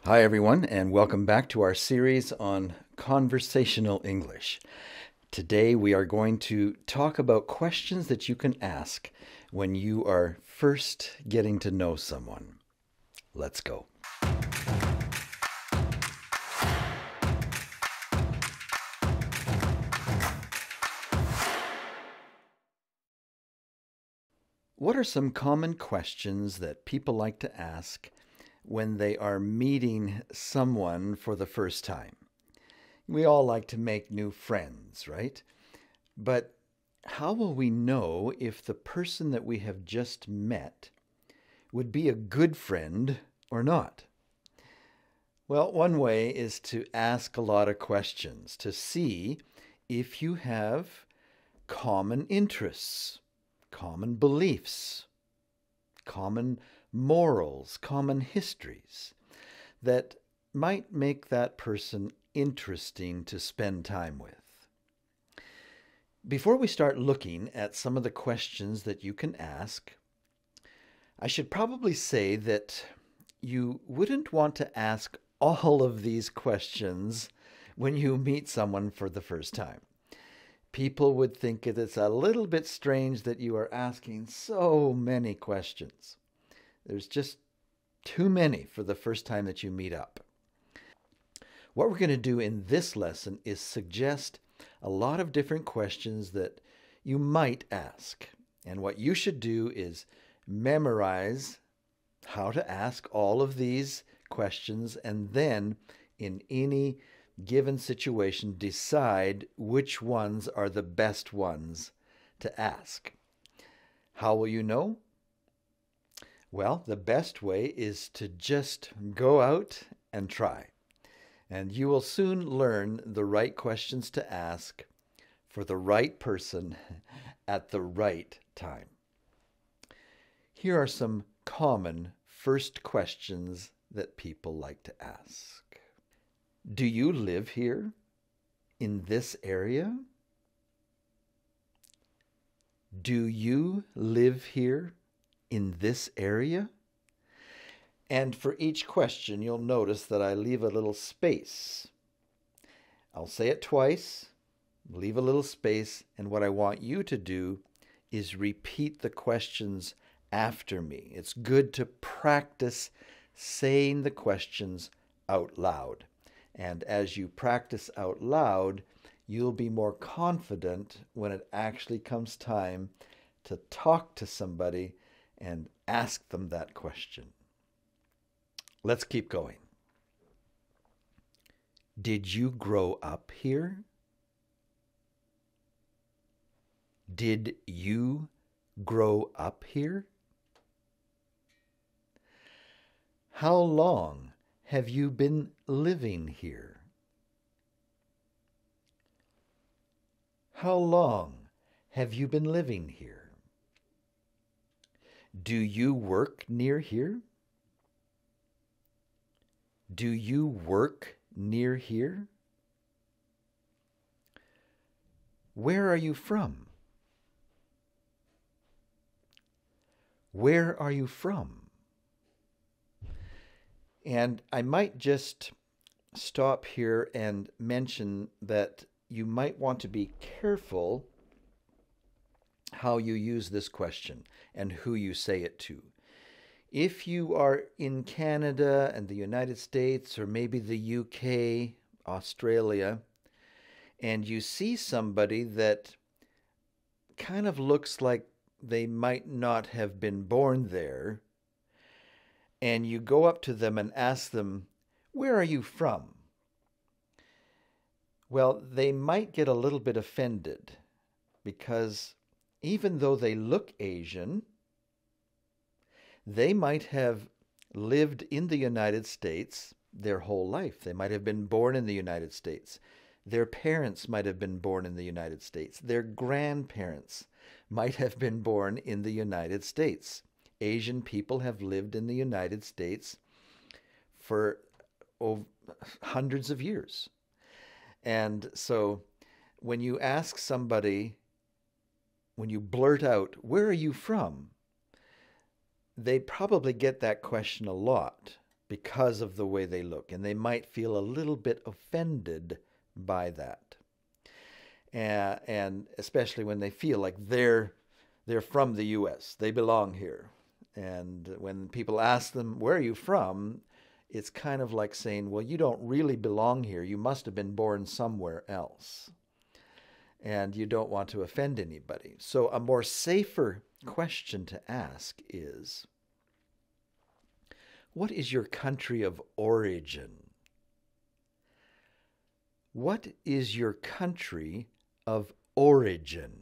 Hi, everyone, and welcome back to our series on conversational English. Today, we are going to talk about questions that you can ask when you are first getting to know someone. Let's go. What are some common questions that people like to ask when they are meeting someone for the first time? We all like to make new friends, right? But how will we know if the person that we have just met would be a good friend or not? Well, one way is to ask a lot of questions to see if you have common interests, common beliefs, common morals, common histories that might make that person interesting to spend time with. Before we start looking at some of the questions that you can ask, I should probably say that you wouldn't want to ask all of these questions when you meet someone for the first time. People would think it's a little bit strange that you are asking so many questions. There's just too many for the first time that you meet up. What we're going to do in this lesson is suggest a lot of different questions that you might ask. And what you should do is memorize how to ask all of these questions, and then in any given situation, decide which ones are the best ones to ask. How will you know? Well, the best way is to just go out and try. And you will soon learn the right questions to ask for the right person at the right time. Here are some common first questions that people like to ask. Do you live here in this area? Do you live here in this area? And for each question, you'll notice that I leave a little space. I'll say it twice, leave a little space, and what I want you to do is repeat the questions after me. It's good to practice saying the questions out loud. And as you practice out loud, you'll be more confident when it actually comes time to talk to somebody and ask them that question. Let's keep going. Did you grow up here? Did you grow up here? How long have you been living here? How long have you been living here? Do you work near here? Do you work near here? Where are you from? Where are you from? And I might just stop here and mention that you might want to be careful how you use this question and who you say it to. If you are in Canada and the United States, or maybe the UK, Australia, and you see somebody that kind of looks like they might not have been born there, and you go up to them and ask them, "Where are you from?" Well, they might get a little bit offended because even though they look Asian, they might have lived in the United States their whole life. They might have been born in the United States. Their parents might have been born in the United States. Their grandparents might have been born in the United States. Asian people have lived in the United States for hundreds of years. And so when you ask somebody, when you blurt out, "Where are you from?" they probably get that question a lot. because of the way they look, and they might feel a little bit offended by that. And especially when they feel like they're from the US, they belong here. And when people ask them, where are you from? It's kind of like saying, well, you don't really belong here. You must have been born somewhere else. And you don't want to offend anybody. So a more safer question to ask is, what is your country of origin? What is your country of origin?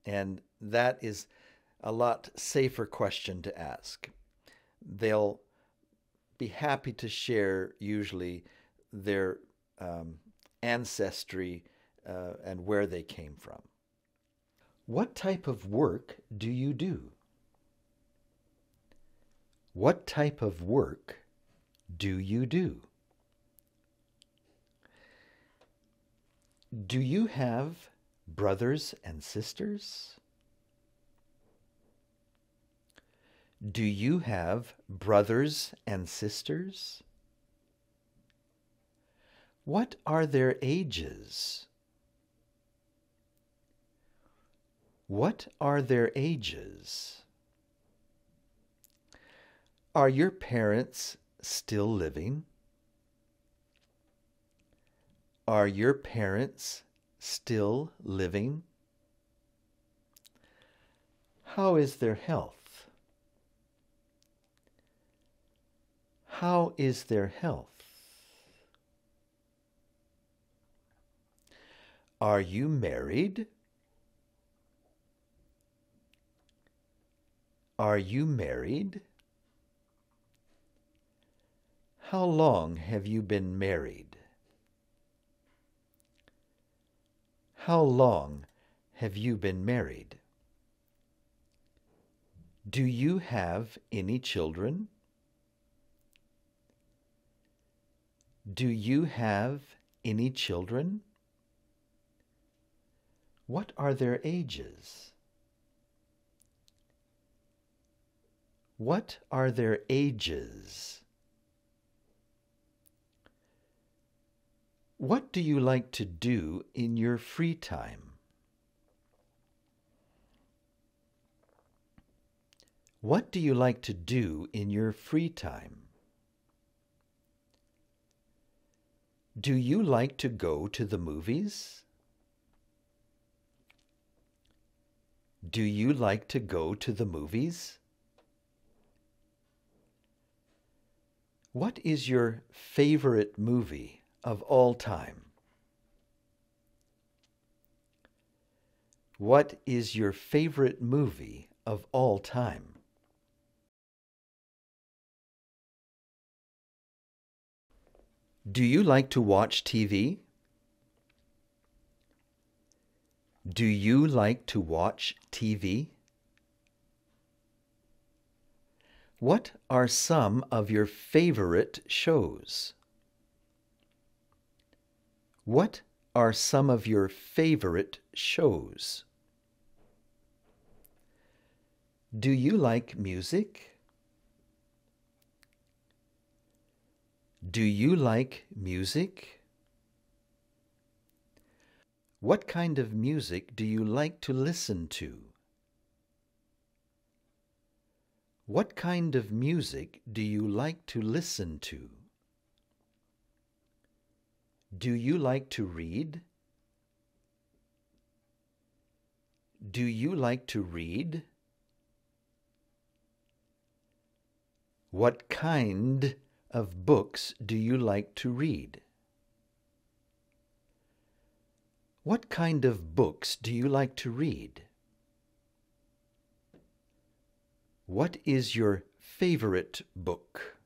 And that is a lot safer question to ask. They'll be happy to share usually their ancestry and where they came from. What type of work do you do? What type of work do you do? Do you have brothers and sisters? Do you have brothers and sisters? What are their ages? What are their ages? Are your parents still living? Are your parents still living? How is their health? How is their health? Are you married? Are you married? How long have you been married? How long have you been married? Do you have any children? Do you have any children? What are their ages? What are their ages? What do you like to do in your free time? What do you like to do in your free time? Do you like to go to the movies? Do you like to go to the movies? What is your favorite movie of all time? What is your favorite movie of all time? Do you like to watch TV? Do you like to watch TV? What are some of your favorite shows? What are some of your favorite shows? Do you like music? Do you like music? What kind of music do you like to listen to? What kind of music do you like to listen to? Do you like to read? Do you like to read? What kind of books do you like to read? What kind of books do you like to read? What is your favorite book?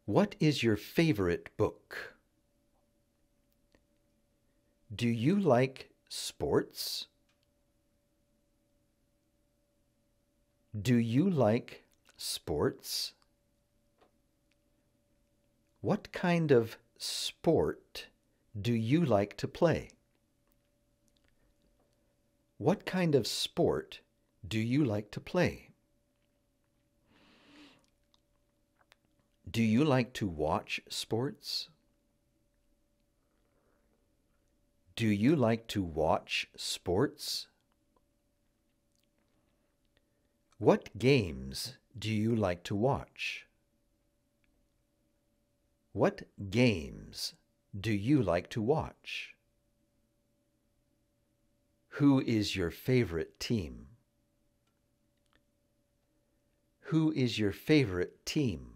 What is your favorite book? Do you like sports? Do you like sports? What kind of sport do you like to play? What kind of sport do you like to play? Do you like to watch sports? Do you like to watch sports? What games do you like to watch? What games do you like to watch? Who is your favorite team? Who is your favorite team?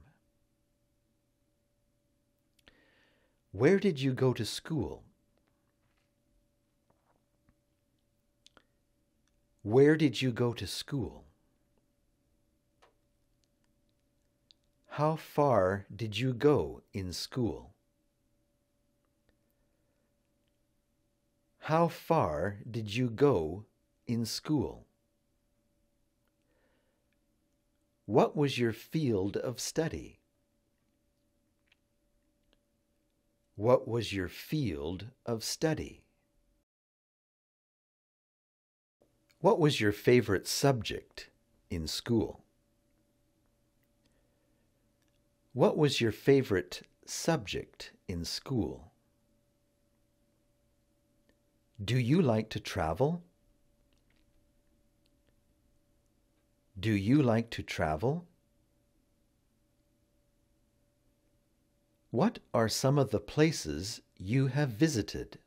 Where did you go to school? Where did you go to school? How far did you go in school? How far did you go in school? What was your field of study? What was your field of study? What was your favorite subject in school? What was your favorite subject in school? Do you like to travel? Do you like to travel? What are some of the places you have visited?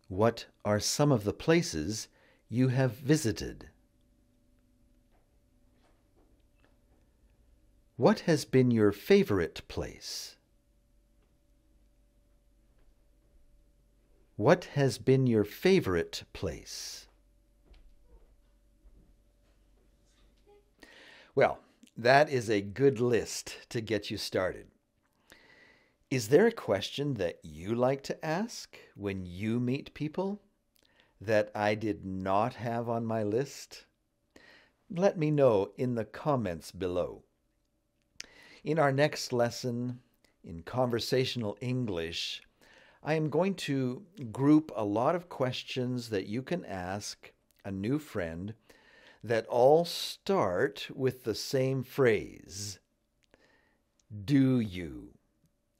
What are some of the places you have visited? What has been your favorite place? What has been your favorite place? Well, that is a good list to get you started. Is there a question that you like to ask when you meet people that I did not have on my list? Let me know in the comments below. In our next lesson in Conversational English, I am going to group a lot of questions that you can ask a new friend that all start with the same phrase, do you?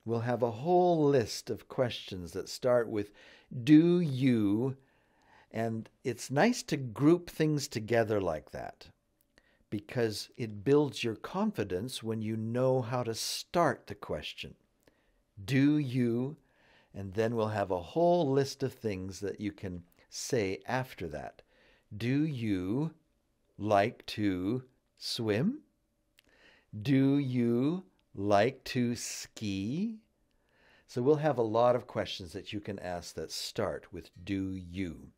We'll have a whole list of questions that start with do you, and it's nice to group things together like that because it builds your confidence when you know how to start the question. Do you? And then we'll have a whole list of things that you can say after that. Do you like to swim? Do you like to ski? So we'll have a lot of questions that you can ask that start with do you.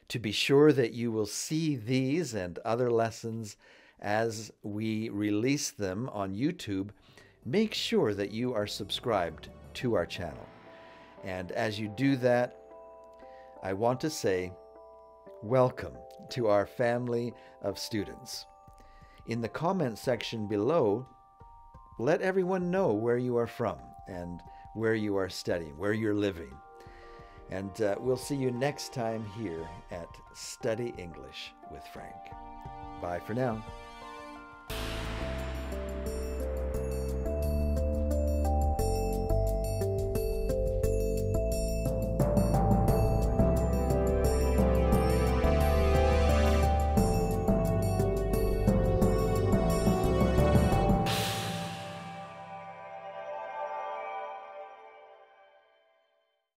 To be sure that you will see these and other lessons as we release them on YouTube, make sure that you are subscribed to our channel. And as you do that, I want to say welcome to our family of students. In the comment section below, let everyone know where you are from and where you are studying, where you're living. And we'll see you next time here at Study English with Frank. Bye for now.